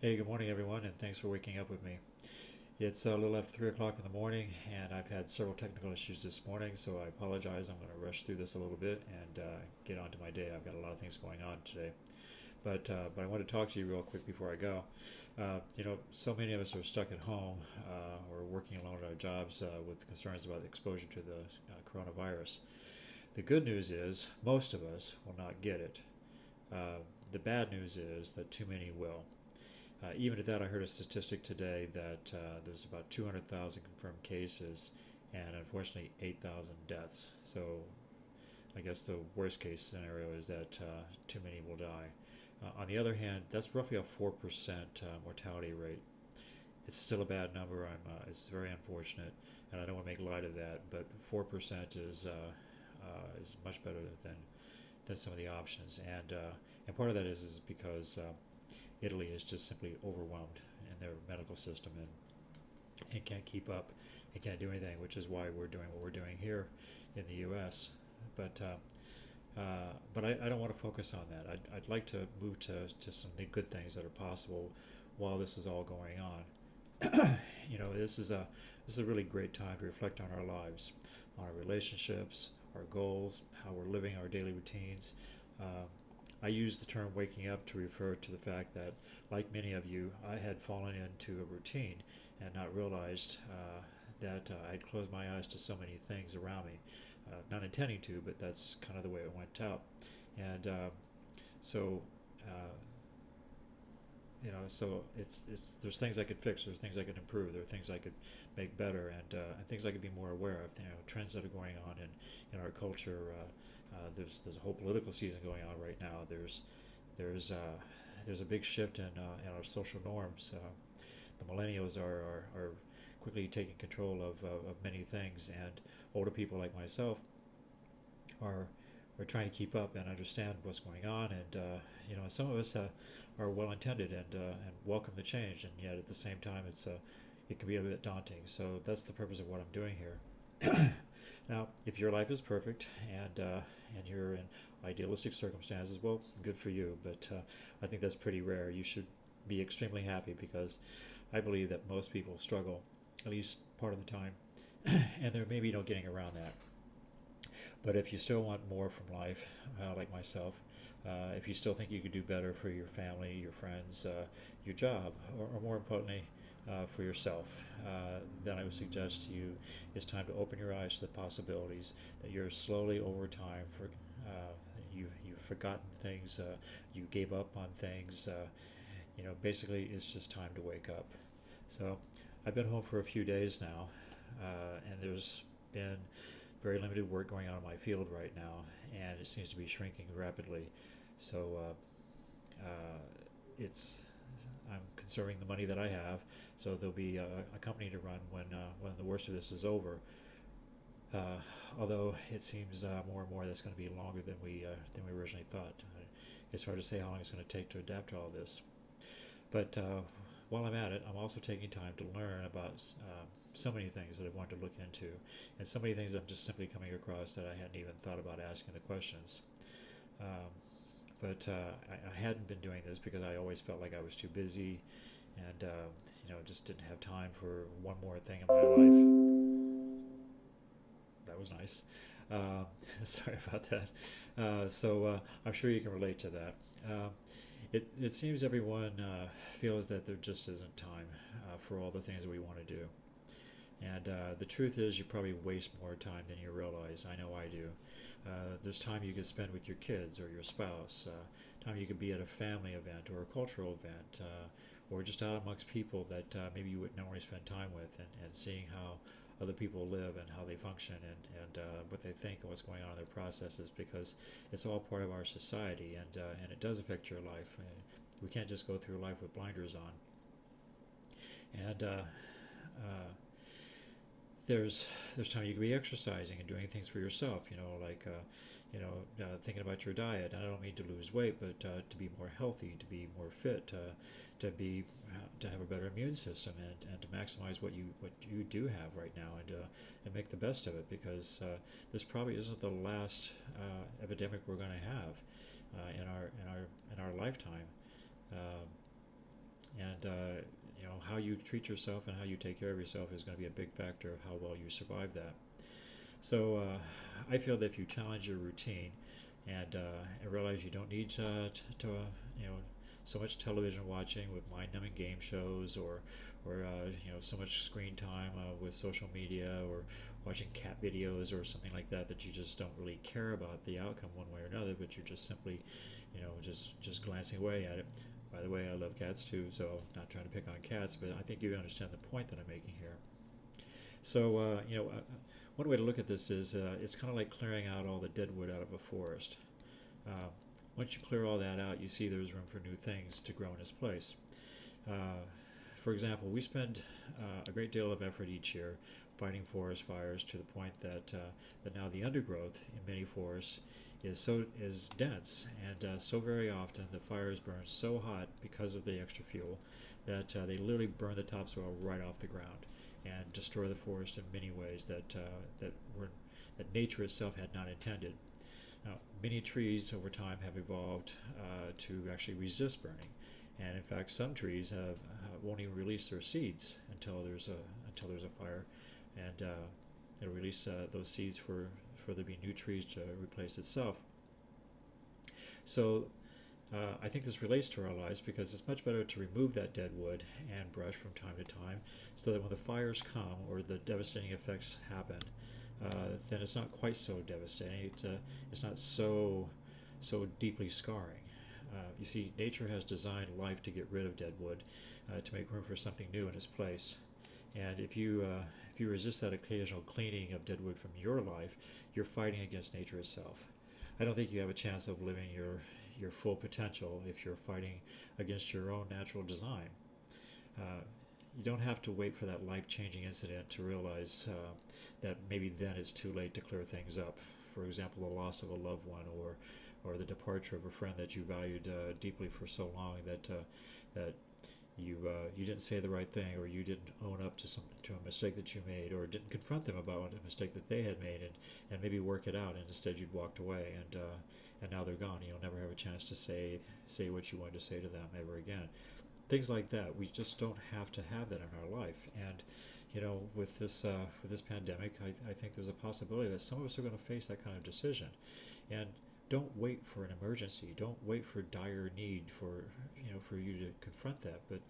Hey, good morning, everyone, and thanks for waking up with me. It's a little after 3 o'clock in the morning, and I've had several technical issues this morning, so I apologize. I'm going to rush through this a little bit and get on to my day. I've got a lot of things going on today. But I want to talk to you real quick before I go. So many of us are stuck at home or working alone at our jobs with concerns about exposure to the coronavirus. The good news is most of us will not get it. The bad news is that too many will. Even at that, I heard a statistic today that there's about 200,000 confirmed cases and unfortunately 8,000 deaths. So I guess the worst case scenario is that too many will die. On the other hand, that's roughly a 4% mortality rate. It's still a bad number. It's very unfortunate, and I don't want to make light of that. But 4% is much better than some of the options, and part of that is because Italy is just simply overwhelmed in their medical system and can't keep up and can't do anything, which is why we're doing what we're doing here in the U.S. But I don't want to focus on that. I'd like to move to some of the good things that are possible while this is all going on. This is a really great time to reflect on our lives, on our relationships, our goals, how we're living our daily routines. Uh, I use the term waking up to refer to the fact that, like many of you, I had fallen into a routine and not realized that I'd closed my eyes to so many things around me. Not intending to, but that's kind of the way it went out. And so, uh, so it's there's things I could fix, there's things I could improve, there are things I could make better, and things I could be more aware of. Trends that are going on in our culture. There's a whole political season going on right now. There's there's a big shift in our social norms. The millennials are quickly taking control of many things, and older people like myself are are trying to keep up and understand what's going on. And some of us are well intended and welcome the change, and yet at the same time, it can be a bit daunting. So that's the purpose of what I'm doing here. Now, if your life is perfect and you're in idealistic circumstances, well, good for you. But I think that's pretty rare. You should be extremely happy because I believe that most people struggle at least part of the time, and there may be no getting around that. But if you still want more from life, like myself, if you still think you could do better for your family, your friends, your job, or more importantly, for yourself, then I would suggest to you it's time to open your eyes to the possibilities that you're slowly over time you've forgotten things, you gave up on things. Basically, it's just time to wake up. So I've been home for a few days now, and there's been very limited work going on in my field right now, and it seems to be shrinking rapidly. So it's I'm conserving the money that I have, so there'll be a company to run when the worst of this is over. Uh, Although it seems more and more that's going to be longer than we originally thought. It's hard to say how long it's going to take to adapt to all this. But while I'm at it, I'm also taking time to learn about so many things that I wanted to look into, and so many things I'm just simply coming across that I hadn't even thought about asking the questions. Um, but I hadn't been doing this because I always felt like I was too busy, and just didn't have time for one more thing in my life. That was nice. Uh, Sorry about that. So I'm sure you can relate to that. Uh, it seems everyone feels that there just isn't time for all the things that we want to do. And the truth is, you probably waste more time than you realize. I know I do. There's time you could spend with your kids or your spouse, time you could be at a family event or a cultural event, or just out amongst people that maybe you wouldn't normally spend time with, and seeing how other people live and how they function and what they think and what's going on in their processes, because it's all part of our society, and it does affect your life. We can't just go through life with blinders on. And there's time you can be exercising and doing things for yourself. Like thinking about your diet. And I don't mean to lose weight, but to be more healthy, to be more fit, to have a better immune system, and to maximize what you do have right now, and make the best of it, because this probably isn't the last epidemic we're going to have in our lifetime. Um, And how you treat yourself and how you take care of yourself is going to be a big factor of how well you survive that. So I feel that if you challenge your routine and realize you don't need so much television watching with mind-numbing game shows or so much screen time with social media or watching cat videos or something like that that you just don't really care about the outcome one way or another, but you're just simply just glancing away at it. By the way, I love cats too, so I'm not trying to pick on cats, but I think you understand the point that I'm making here. So, one way to look at this is it's kind of like clearing out all the dead wood out of a forest. Uh, Once you clear all that out, you see there's room for new things to grow in its place. Uh, for example, we spend a great deal of effort each year fighting forest fires to the point that now the undergrowth in many forests is dense, and so very often the fires burn so hot because of the extra fuel that they literally burn the topsoil right off the ground and destroy the forest in many ways that nature itself had not intended. Now, many trees over time have evolved to actually resist burning, and in fact, some trees won't even release their seeds until there's a fire, and it'll release those seeds for there to be new trees to replace itself. So I think this relates to our lives because it's much better to remove that dead wood and brush from time to time so that when the fires come or the devastating effects happen, then it's not quite so devastating. It's not so deeply scarring. You see, nature has designed life to get rid of dead wood to make room for something new in its place. And if you resist that occasional cleaning of dead wood from your life, you're fighting against nature itself. I don't think you have a chance of living your full potential if you're fighting against your own natural design. Uh, you don't have to wait for that life-changing incident to realize that maybe then it's too late to clear things up. For example, the loss of a loved one or the departure of a friend that you valued deeply for so long that you didn't say the right thing, or you didn't own up to a mistake that you made, or didn't confront them about a mistake that they had made, and maybe work it out. And instead, you'd walked away, and now they're gone. You'll never have a chance to say what you wanted to say to them ever again. Things like that. We just don't have to have that in our life. And with this pandemic, I think there's a possibility that some of us are going to face that kind of decision. And don't wait for an emergency. Don't wait for dire need for you to confront that. But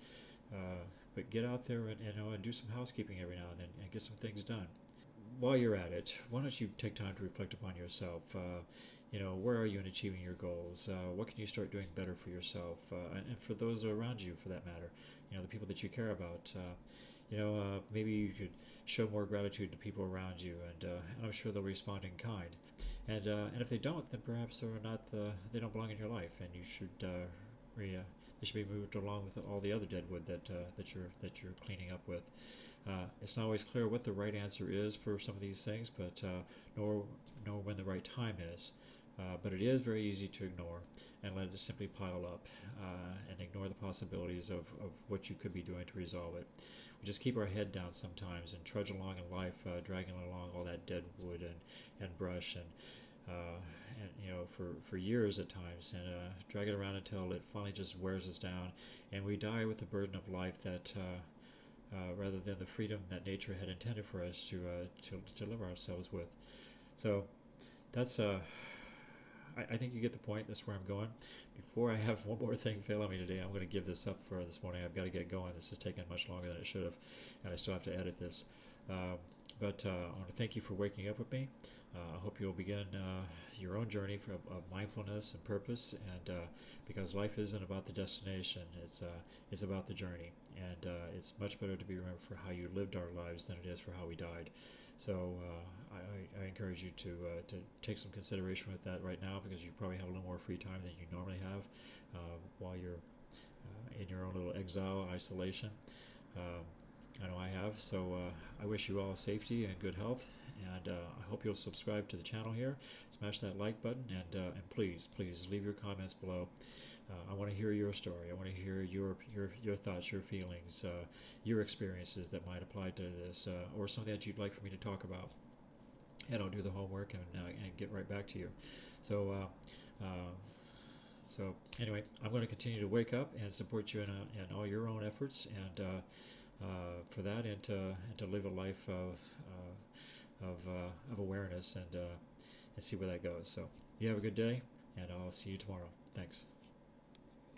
get out there and do some housekeeping every now and then and get some things done. While you're at it, why don't you take time to reflect upon yourself? Where are you in achieving your goals? What can you start doing better for yourself and for those around you, for that matter? The people that you care about. Maybe you could show more gratitude to people around you, and I'm sure they'll respond in kind. And if they don't, then perhaps they don't belong in your life, and they should be moved along with all the other dead wood that you're cleaning up with. It's not always clear what the right answer is for some of these things, but nor when the right time is. But it is very easy to ignore and let it simply pile up and ignore the possibilities of what you could be doing to resolve it. We just keep our head down sometimes and trudge along in life, dragging along all that dead wood and brush and for years at times, and drag it around until it finally just wears us down, and we die with the burden of life that rather than the freedom that nature had intended for us to live ourselves with. So that's I think you get the point. That's where I'm going. Before I have one more thing fail on me today, I'm going to give this up for this morning. I've got to get going. This has taken much longer than it should have, and I still have to edit this. But I want to thank you for waking up with me. I hope you'll begin your own journey of mindfulness and purpose, and because life isn't about the destination, it's about the journey, and it's much better to be remembered for how you lived our lives than it is for how we died. So I encourage you to take some consideration with that right now, because you probably have a little more free time than you normally have while you're in your own little exile, isolation. I know I have. So I wish you all safety and good health, and I hope you'll subscribe to the channel here, smash that like button, and please leave your comments below. I want to hear your story. I want to hear your thoughts, your feelings, your experiences that might apply to this, or something that you'd like for me to talk about. And I'll do the homework and get right back to you. So So anyway, I'm going to continue to wake up and support you in all your own efforts, and for that, and to live a life of awareness, and see where that goes. So you have a good day, and I'll see you tomorrow. Thanks.